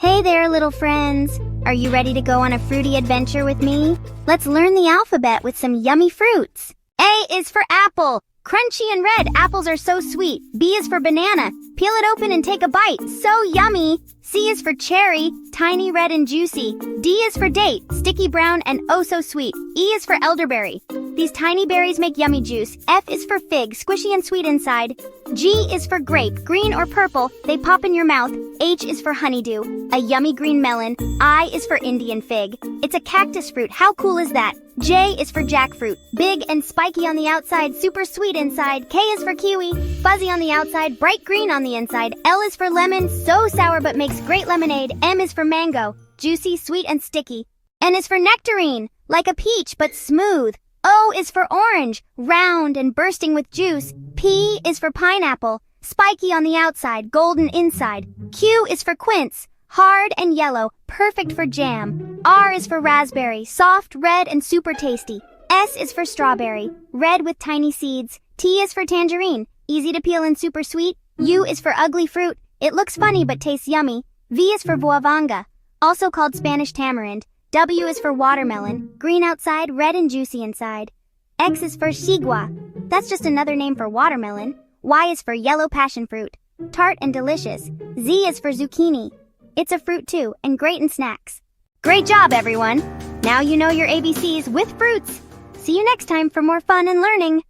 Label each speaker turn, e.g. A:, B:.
A: Hey there, little friends. Are you ready to go on a fruity adventure with me? Let's learn the alphabet with some yummy fruits. A is for apple. Crunchy and red, apples are so sweet. B is for banana. Peel it open and take a bite. So yummy. C is for cherry, tiny, red, and juicy. D is for date, sticky brown and oh so sweet. E is for elderberry. These tiny berries make yummy juice. F is for fig, squishy and sweet inside. G is for grape, green or purple. They pop in your mouth. H is for honeydew, a yummy green melon. I is for Indian fig. It's a cactus fruit. How cool is that? J is for jackfruit, big and spiky on the outside, super sweet inside. K is for kiwi, fuzzy on the outside, bright green on the inside. L is for lemon, so sour but makes great lemonade. M is for mango, juicy, sweet, and sticky. N is for nectarine, like a peach but smooth. O is for orange, round and bursting with juice. P is for pineapple, spiky on the outside, golden inside. Q is for quince, hard and yellow, perfect for jam. R is for raspberry, soft, red, and super tasty. S is for strawberry, red with tiny seeds. T is for tangerine, easy to peel and super sweet. U is for ugly fruit, it looks funny but tastes yummy. V is for voavanga, also called Spanish tamarind. W is for watermelon, green outside, red and juicy inside. X is for xigua, that's just another name for watermelon. Y is for yellow passion fruit, tart and delicious. Z is for zucchini. It's a fruit too, and great in snacks. Great job, everyone! Now you know your ABCs with fruits. See you next time for more fun and learning.